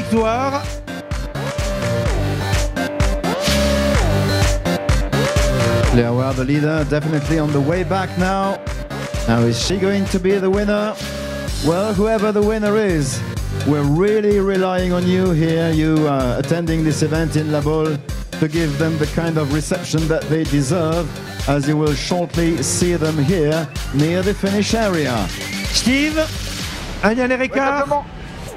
victoire. Léa Ward, the leader, definitely on the way back now. Now, is she going to be the winner? Well, whoever the winner is, we're really relying on you here, you attending this event in La Baule, to give them the kind of reception that they deserve, as you will shortly see them here near the finish area. Steve, un dernier écart.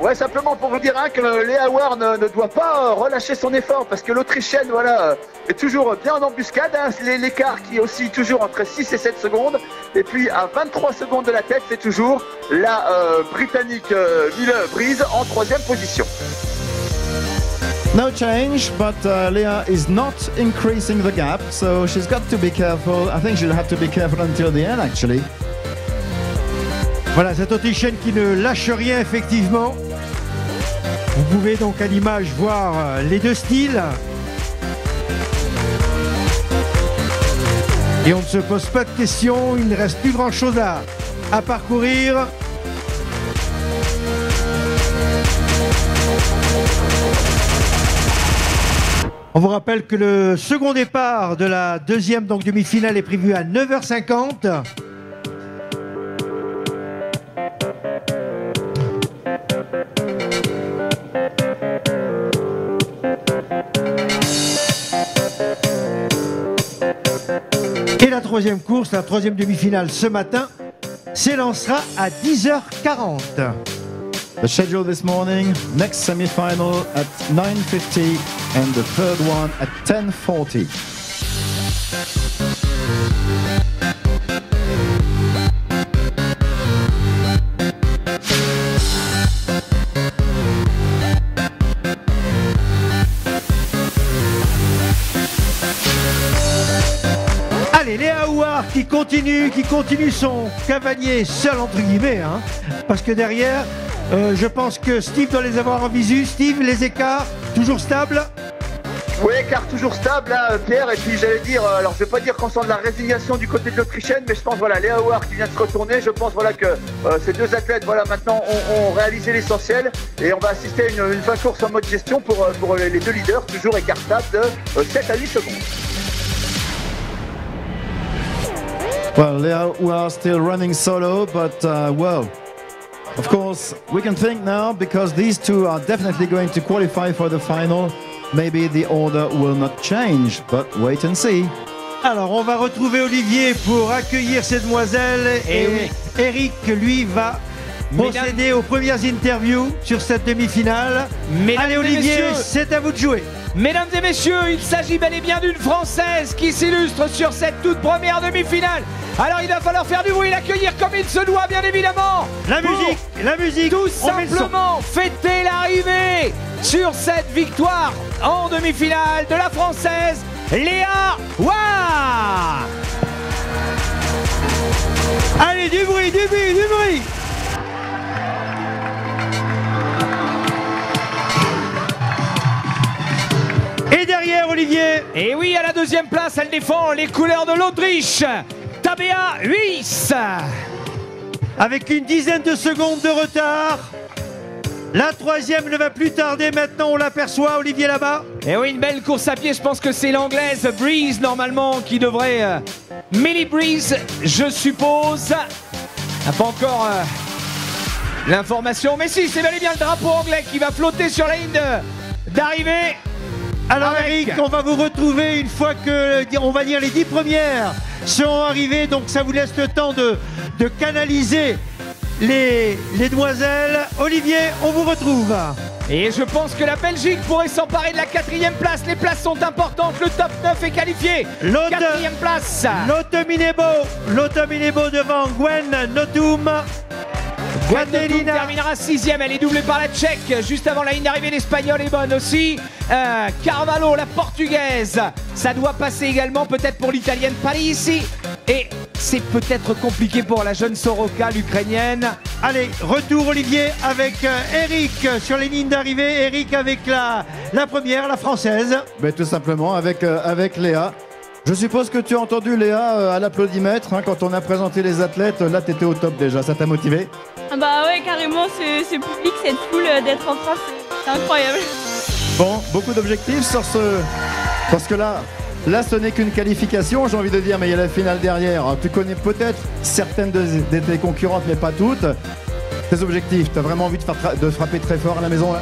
Ouais, simplement pour vous dire que Léa Ward ne doit pas relâcher son effort parce que l'Autrichienne voilà, est toujours bien en embuscade. Hein. L'écart qui est aussi toujours entre 6 et 7 secondes. Et puis à 23 secondes de la tête, c'est toujours la Britannique Mille Breeze en 3e position. No change, but Léa is not increasing the gap, so she's got to be careful. I think she'll have to be careful until the end, actually. Voilà, cette Autrichienne qui ne lâche rien, effectivement. Vous pouvez donc à l'image voir les deux styles. Et on ne se pose pas de questions, il ne reste plus grand chose à parcourir. On vous rappelle que le second départ de la deuxième demi-finale est prévu à 9h50. Et la troisième course, la troisième demi-finale ce matin, s'élancera à 10h40. The schedule this morning, next semi-final at 9:50 and the third one at 10:40. Allez, Léa Ward qui continue son cavalier seul entre guillemets, hein, parce que derrière, je pense que Steve doit les avoir en visu. Steve, les écarts, toujours stables? Oui, écart toujours stable, hein, Pierre. Et puis j'allais dire, alors je vais pas dire qu'on sent de la résignation du côté de l'Autrichienne, mais je pense voilà, Léa Ward qui vient de se retourner. Je pense voilà que ces deux athlètes voilà maintenant ont réalisé l'essentiel et on va assister à une fin de course en mode gestion pour les deux leaders, toujours écart stable de 7 à 8 secondes. Well, Léa Ward still running solo, but well, of course, we can think now because these two are definitely going to qualify for the final. Maybe the order will not change, but wait and see. Alors, on va retrouver Olivier pour accueillir ces demoiselles. Et oui. Eric, lui, va procéder aux premières interviews sur cette demi-finale. Allez, Olivier, c'est à vous de jouer. Mesdames et messieurs, il s'agit bel et bien d'une Française qui s'illustre sur cette toute première demi-finale. Alors il va falloir faire du bruit, l'accueillir comme il se doit bien évidemment. La musique, tout simplement fêter l'arrivée sur cette victoire en demi-finale de la Française Léa Ward. Allez, du bruit. Et derrière, Olivier. Et oui, à la deuxième place, elle défend les couleurs de l'Autriche. Tabea Huis. Avec une dizaine de secondes de retard. La troisième ne va plus tarder maintenant, on l'aperçoit, Olivier, là-bas. Et oui, une belle course à pied, je pense que c'est l'anglaise Breeze normalement qui devrait... Millie Breeze, je suppose. N'a pas encore l'information, mais si, c'est bel et bien le drapeau anglais qui va flotter sur la ligne d'arrivée. Alors Eric, on va vous retrouver une fois que, on va dire, les 10 premières seront arrivées, donc ça vous laisse le temps de canaliser les demoiselles. Olivier, on vous retrouve. Et je pense que la Belgique pourrait s'emparer de la 4e place. Les places sont importantes, le top 9 est qualifié. 4e place. Lotte Minebo devant Gwen Notum. Gwen terminera 6e, elle est doublée par la Tchèque. Juste avant la ligne d'arrivée, l'Espagnole est bonne aussi. Carvalho, la Portugaise. Ça doit passer également peut-être pour l'Italienne Palisi. Et c'est peut-être compliqué pour la jeune Soroka, l'Ukrainienne. Allez, retour Olivier avec Eric sur les lignes d'arrivée. Eric avec la première, la française. Mais tout simplement avec Léa. Je suppose que tu as entendu Léa à l'applaudimètre hein, quand on a présenté les athlètes. Là, tu étais au top déjà. Ça t'a motivé? Bah ouais, carrément, ce public, cette foule d'être en France, C'est incroyable. Bon, beaucoup d'objectifs sur ce... Parce que là ce n'est qu'une qualification, j'ai envie de dire, mais il y a la finale derrière. Tu connais peut-être certaines de tes concurrentes, mais pas toutes. Tes objectifs, tu as vraiment envie de frapper très fort à la maison là?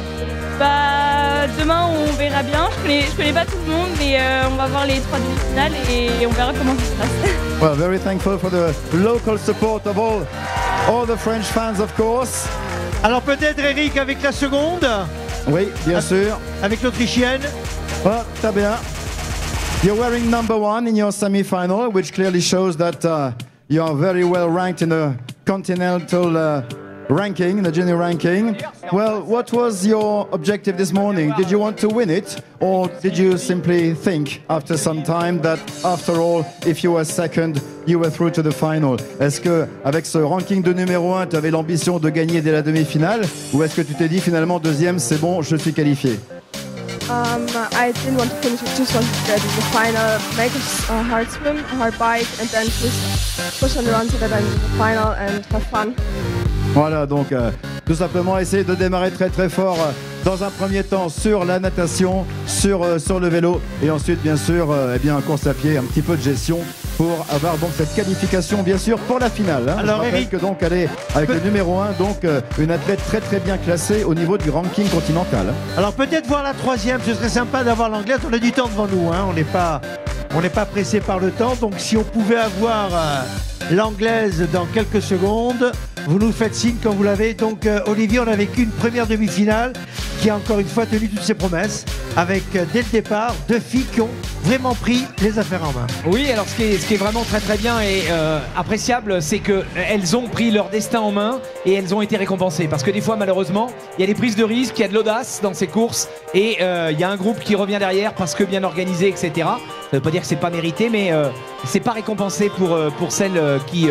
Bah, demain, on verra bien. Je connais pas tout le monde, mais on va voir les 3 demi-finales et on verra comment ça se passe. Well, very thankful for the local support of all the French fans, of course. Alors peut-être Eric avec la seconde, Oui, bien sûr. avec l'Autrichienne. Well, très bien. You're wearing #1 in your semi-final, which clearly shows that you are very well ranked in the continental ranking, in the junior ranking. Well, what was your objective this morning? Did you want to win it, or did you simply think after some time that after all, if you were second, you were through to the final? Est-ce que avec ce ranking de numéro 1, tu avais l'ambition de gagner dès la demi-finale, ou est-ce que tu t'es dit finalement deuxième, c'est bon, je suis qualifié? I didn't want to finish, I just wanted to get in the final, make a hard swim, a hard bike, and then just push on the run so that I'm in the final and have fun. Voilà, donc tout simplement essayer de démarrer très très fort dans un premier temps sur la natation, sur le vélo, et ensuite bien sûr course à pied, un petit peu de gestion pour avoir donc cette qualification bien sûr pour la finale. Hein. Alors je rappelle Eric, que donc elle est avec le numéro 1, donc une athlète très très bien classée au niveau du ranking continental. alors peut-être voir la troisième, ce serait sympa d'avoir l'anglaise. On a du temps devant nous, hein. On n'est pas pressé par le temps, donc si on pouvait avoir l'anglaise dans quelques secondes, vous nous faites signe quand vous l'avez. Donc Olivier, on a vécu une première demi-finale qui a encore une fois tenu toutes ses promesses, avec dès le départ 2 filles qui ont vraiment pris les affaires en main. Oui, alors ce qui est vraiment très très bien et appréciable, c'est qu'elles ont pris leur destin en main et elles ont été récompensées. Parce que des fois, malheureusement, il y a des prises de risques, il y a de l'audace dans ces courses et il y a un groupe qui revient derrière parce que bien organisé, etc. Ça veut pas dire que c'est pas mérité, mais c'est pas récompensé pour celles qui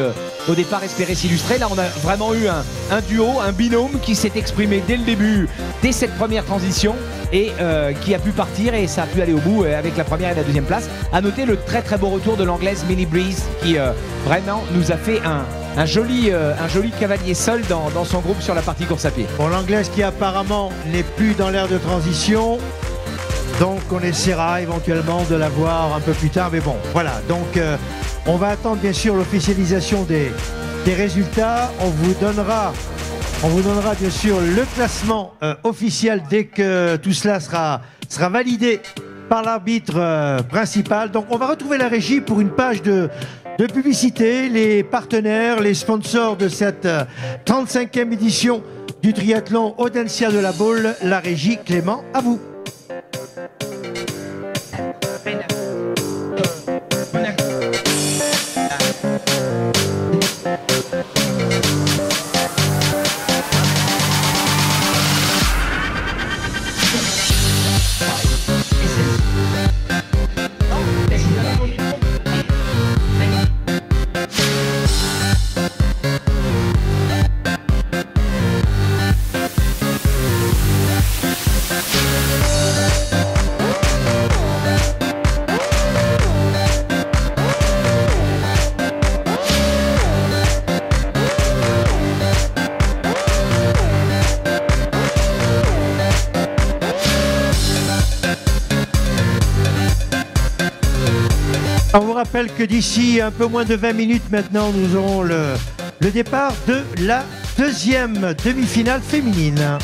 au départ espéraient s'illustrer. Là, on a vraiment eu un duo, un binôme qui s'est exprimé dès le début, dès cette première transition et qui a pu partir et ça a pu aller au bout avec la première et la deuxième place. À noter le très très beau retour de l'anglaise Millie Breeze qui vraiment nous a fait un joli cavalier seul dans son groupe sur la partie course à pied. Bon, l'anglaise qui apparemment n'est plus dans l'ère de transition, donc on essaiera éventuellement de la voir un peu plus tard, mais bon, voilà. Donc on va attendre bien sûr l'officialisation des résultats. On vous donnera bien sûr le classement officiel dès que tout cela sera validé par l'arbitre principal. Donc on va retrouver la régie pour une page de publicité, les partenaires, les sponsors de cette 35e édition du triathlon Audencia de la Baule. La régie, Clément, à vous. On vous rappelle que d'ici un peu moins de 20 minutes maintenant, nous aurons le départ de la deuxième demi-finale féminine.